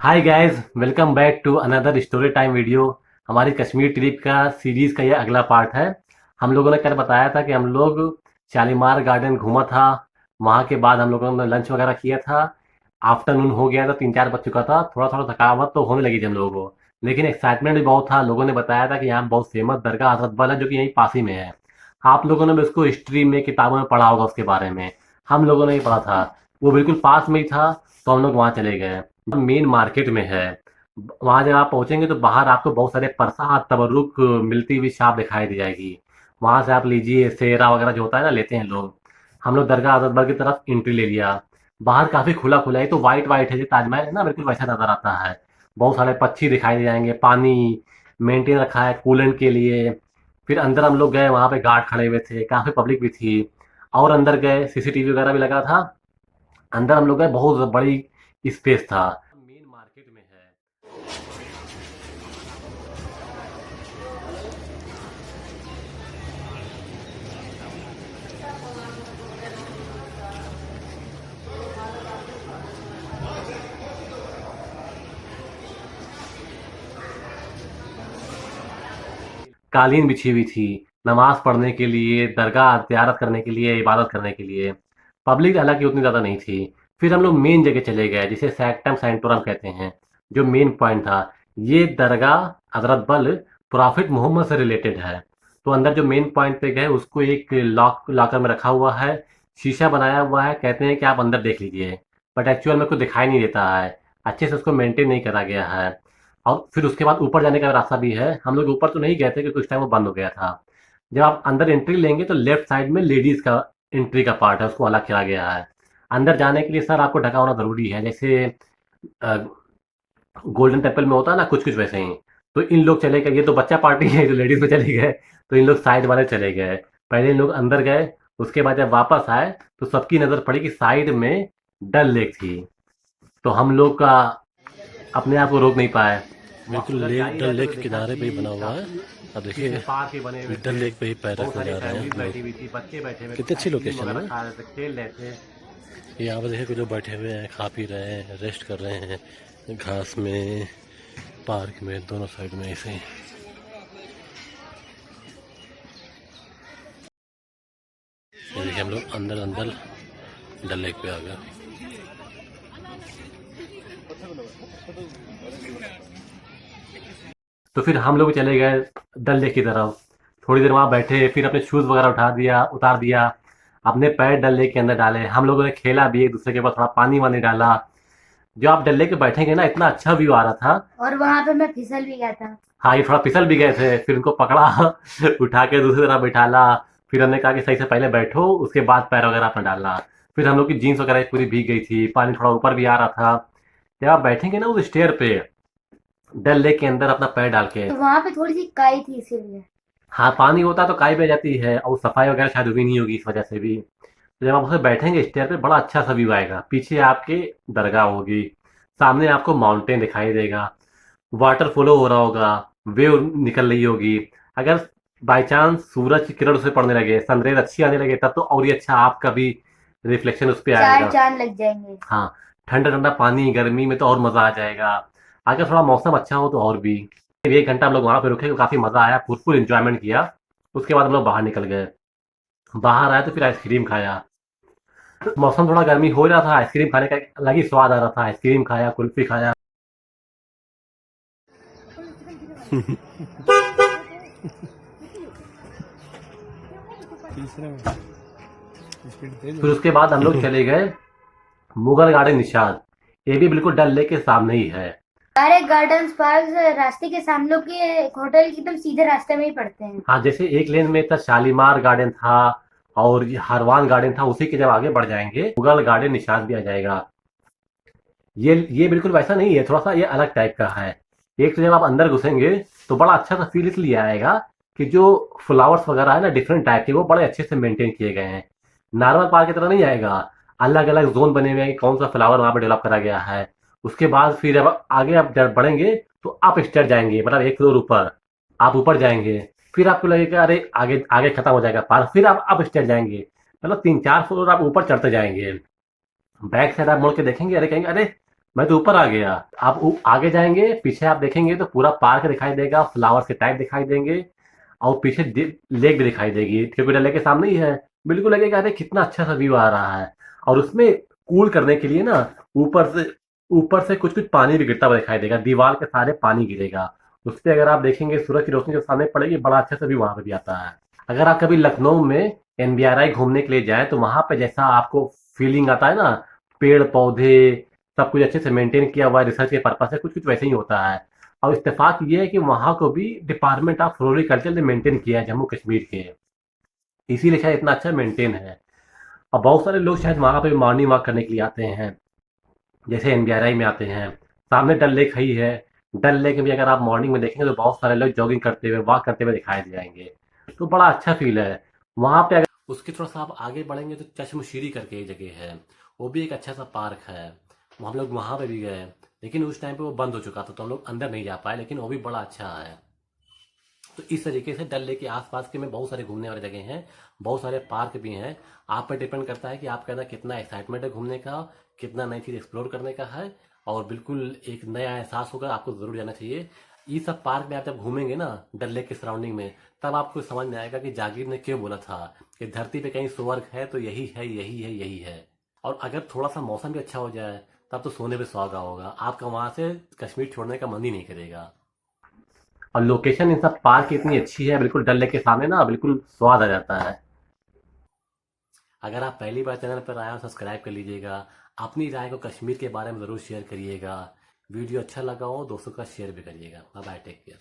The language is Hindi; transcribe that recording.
Hi guys, welcome back to another story time video. हमारी कश्मीर ट्रिप का सीरीज़ का ये अगला पार्ट है। हम लोगों ने कल बताया था कि हम लोग शालीमार गार्डन घूमा था। वहाँ के बाद हम लोगों ने लंच वगैरह किया था। आफ्टरनून हो गया था, 3-4 बज चुका था। थोड़ा थोड़ा थकावट तो होने लगी थी हम लोगों को, लेकिन एक्साइटमेंट भी बहुत था। लोगों ने बताया था कि यहाँ बहुत फेमस दरगाह हजरत बल है, जो कि यहीं पास ही में है। आप लोगों ने भी उसको हिस्ट्री में किताबों में पढ़ा होगा उसके बारे में। हम लोगों ने भी पढ़ा था। वो बिल्कुल पास में ही था, तो हम लोग वहाँ चले गए। मेन मार्केट में है। वहां जब आप पहुंचेंगे तो बाहर आपको बहुत सारे प्रसाद तबरुक मिलती हुई शॉप दिखाई दी जाएगी। वहां से आप लीजिए, सेरा वगैरह जो होता है ना, लेते हैं लोग। हम लोग दरगाह अजहर की तरफ एंट्री ले लिया। बाहर काफी खुला खुला है, तो वाइट वाइट है, जो ताजमहल है ना, बिल्कुल वैसा नजर आता है। बहुत सारे पक्षी दिखाई दे जाएंगे, पानी मेंटेन रखा है कूलेंट के लिए। फिर अंदर हम लोग गए, वहां पे गार्ड खड़े हुए थे, काफी पब्लिक भी थी। और अंदर गए, सीसीटीवी वगैरह भी लगा था। अंदर हम लोग गए, बहुत बड़ी स्पेस था। मेन मार्केट में है। कालीन बिछी हुई थी, नमाज पढ़ने के लिए, दरगाह ज़ियारत करने के लिए, इबादत करने के लिए। पब्लिक हालांकि उतनी ज़्यादा नहीं थी। फिर हम लोग मेन जगह चले गए, जिसे सैक्टम सेंटोरम कहते हैं, जो मेन पॉइंट था। ये दरगाह हजरत बल प्रॉफिट मोहम्मद से रिलेटेड है। तो अंदर जो मेन पॉइंट पे गए, उसको एक लॉकर में रखा हुआ है। शीशा बनाया हुआ है, कहते हैं कि आप अंदर देख लीजिए। बट एक्चुअल में कुछ दिखाई नहीं देता है। अच्छे से उसको मेंटेन नहीं करा गया है। और फिर उसके बाद ऊपर जाने का रास्ता भी है। हम लोग ऊपर तो नहीं गए थे, क्योंकि उस टाइम वो बंद हो गया था। जब आप अंदर एंट्री लेंगे तो लेफ्ट साइड में लेडीज का एंट्री का पार्ट है, उसको अलग किया गया है। अंदर जाने के लिए सर आपको ढका होना जरूरी है, जैसे गोल्डन टेम्पल में होता है ना, कुछ कुछ वैसे ही। तो इन लोग चले गए, ये तो बच्चा पार्टी है, जो लेडीज में चले गए। तो इन लोग साइड वाले चले गए। पहले इन लोग अंदर गए। उसके बाद जब वापस आए, तो सबकी नजर पड़ी कि साइड में डल लेक थी। तो हम लोग का अपने आप को रोक नहीं पाए। बिल्कुल उधर जा लेक ही डल रहे थे लेक तो के देखा किनारे पे ही कि बना हुआ है। काफी अब अच्छे से देखिए पार्क भी बने हुए डल थे। लेक पे ही पैर बहुत रखने सारी जा रहे हैं फैमिलीज हम लोग। बैठी हुई थी, बच्चे बैठे हुए थे, कितनी अच्छी आइसक्रीम लोकेशन है वगैरह ना। खा रहे थे, खेल रहे थे। यहाँ पे देखिए कुछ लोग बैठे हुए हैं, खा पी रहे हैं, रेस्ट कर रहे हैं घास में, पार्क में, दोनों साइड में ऐसे ही। ये देखिए हम लोग अंदर अंदर डल लेक पे आ गए। तो फिर हम लोग चले गए डल लेक की तरफ। थोड़ी देर वहां बैठे, फिर अपने शूज वगैरह उतार दिया। अपने पैर डल लेक के अंदर डाले। हम लोगों ने खेला भी, एक दूसरे के पास थोड़ा पानी वानी डाला। जो आप डल लेक पे बैठेंगे ना, इतना अच्छा व्यू आ रहा था। और वहां पे मैं फिसल भी गया था। हाँ, ये थोड़ा फिसल भी गए थे, फिर उनको पकड़ा उठा के दूसरी तरफ बैठाला। फिर हमने कहा कि सही से पहले बैठो, उसके बाद पैर वगैरह अपना डालना। फिर हम लोग की जीन्स वगैरह पूरी भीग गई थी, पानी थोड़ा ऊपर भी आ रहा था। जब आप बैठेंगे ना उस स्टेयर पे, डल लेक के अंदर अपना पैर डाल के, तो वहां पे थोड़ी सी काई थी इसीलिए। हाँ, पानी होता तो काई बह जाती है, और सफाई वगैरह शायद हुई नहीं होगी, इस वजह से भी। तो जब आप उसमें बैठेंगे स्टेयर पे, बड़ा अच्छा सा व्यू आएगा। पीछे आपके दरगाह होगी, सामने आपको माउंटेन दिखाई देगा, वाटर फ्लो हो रहा होगा, वेव निकल रही होगी। अगर बाई चांस सूरज की किरण उस पे पड़ने लगे, सनरेज अच्छी आने लगे, तब तो और ही अच्छा आपका भी रिफ्लेक्शन उस पे आएगा। चार चांद लग जाएंगे। हाँ, ठंडा ठंडा पानी, गर्मी में तो और मजा आ जाएगा। अगर थोड़ा मौसम अच्छा हो तो और भी। 1 घंटा हम लोग वहां पे रुके, तो काफी मजा आया, फुल इंजॉयमेंट किया। उसके बाद हम लोग बाहर निकल गए। बाहर आए तो फिर आइसक्रीम खाया। मौसम थोड़ा गर्मी हो रहा था, आइसक्रीम खाने का एक अलग ही स्वाद आ रहा था। आइसक्रीम खाया, कुल्फी खाया। फिर उसके बाद हम लोग चले गए मुगल गार्डन निषाद। ये भी बिल्कुल डल लेक के सामने ही है। सारे गार्डन पार्क रास्ते के सामने के होटल की एकदम सीधे रास्ते में ही पड़ते हैं। हाँ, जैसे एक लेन में था शालीमार गार्डन था, और ये हरवान गार्डन था। उसी के जब आगे बढ़ जाएंगे, मुगल गार्डन निषाद भी आ जाएगा। ये बिल्कुल वैसा नहीं है, थोड़ा सा ये अलग टाइप का है। एक तो जब आप अंदर घुसेंगे, तो बड़ा अच्छा सा फील इसलिए आएगा कि जो फ्लावर्स वगैरह है ना, डिफरेंट टाइप के, वो बड़े अच्छे से मेंटेन किए गए हैं। नॉर्मल पार्क की तरह नहीं आएगा। अलग अलग जोन बने हुए हैं कि कौन सा फ्लावर वहां पर डेवलप करा गया है। उसके बाद फिर जब आगे आप जब बढ़ेंगे, तो आप स्टेयर जाएंगे, मतलब 1 फ्लोर ऊपर। आप ऊपर जाएंगे, फिर आपको लगेगा अरे आगे आगे खत्म हो जाएगा पार्क, फिर आप स्टेयर जाएंगे। मतलब 3-4 फ्लोर आप ऊपर चढ़ते जाएंगे। बैक साइड आप मुड़ के देखेंगे, अरे कहेंगे अरे मैं तो ऊपर आ गया। आप आगे जाएंगे, पीछे आप देखेंगे तो पूरा पार्क दिखाई देगा, फ्लावर्स के टाइप दिखाई देंगे, और पीछे लेक भी दिखाई देगी, क्योंकि डल लेक के सामने ही है। बिल्कुल लगेगा अरे कितना अच्छा सा व्यू आ रहा है। और उसमें कूल करने के लिए ना, ऊपर से ऊपर से कुछ कुछ पानी भी गिरता हुआ दिखाई देगा, दीवार के सारे पानी गिरेगा। उस पे अगर आप देखेंगे सूरज की रोशनी जो सामने पड़ेगी, बड़ा अच्छा सा व्यू वहां पे भी आता है। अगर आप कभी लखनऊ में एनबीआरआई घूमने के लिए जाए तो वहां पे जैसा आपको फीलिंग आता है ना, पेड़ पौधे सब कुछ अच्छे से मेंटेन किया हुआ है, रिसर्च के पर्पज से कुछ कुछ वैसे ही होता है। और इत्तेफाक ये है कि वहां को भी डिपार्टमेंट ऑफ फ्लोरिकल्चर ने मेंटेन किया है जम्मू कश्मीर के, इसीलिए शायद इतना अच्छा मेंटेन है। और बहुत सारे लोग शायद वहां पे मॉर्निंग वॉक करने के लिए आते हैं, जैसे एनबीआरआई में आते हैं। सामने डल लेक ही है। डल लेक में भी अगर आप मॉर्निंग में देखेंगे तो बहुत सारे लोग जॉगिंग करते हुए, वॉक करते हुए दिखाई दे जाएंगे। तो बड़ा अच्छा फील है वहां पे। अगर उसके थोड़ा सा आप आगे बढ़ेंगे तो चश्मशीरी करके एक जगह है, वो भी एक अच्छा सा पार्क है। हम लोग वहां पे भी गए, लेकिन उस टाइम पे वो बंद हो चुका था तो हम लोग अंदर नहीं जा पाए, लेकिन वो भी बड़ा अच्छा है। तो इस तरीके से डल लेक के आसपास के में बहुत सारे घूमने वाली जगह हैं, बहुत सारे पार्क भी हैं। आप पे डिपेंड करता है कि आपके अंदर कितना एक्साइटमेंट है घूमने का, कितना नई चीज़ एक्सप्लोर करने का है। और बिल्कुल एक नया एहसास होगा, आपको ज़रूर जाना चाहिए। ये सब पार्क में आप जब घूमेंगे ना डल लेक के सराउंडिंग में, तब आपको समझ में आएगा कि जागीर ने क्यों बोला था कि धरती पे कहीं स्वर्ग है तो यही है, यही है, यही है। और अगर थोड़ा सा मौसम भी अच्छा हो जाए, तब तो सोने पे सुहागा होगा, आपका वहां से कश्मीर छोड़ने का मन ही नहीं करेगा। और लोकेशन इन सब पार्क की इतनी अच्छी है, बिल्कुल डल लेक के सामने ना, बिल्कुल स्वाद आ जाता है। अगर आप पहली बार चैनल पर आए हो, सब्सक्राइब कर लीजिएगा। अपनी राय को कश्मीर के बारे में ज़रूर शेयर करिएगा। वीडियो अच्छा लगा हो दोस्तों का शेयर भी करिएगा। Bye bye, take care.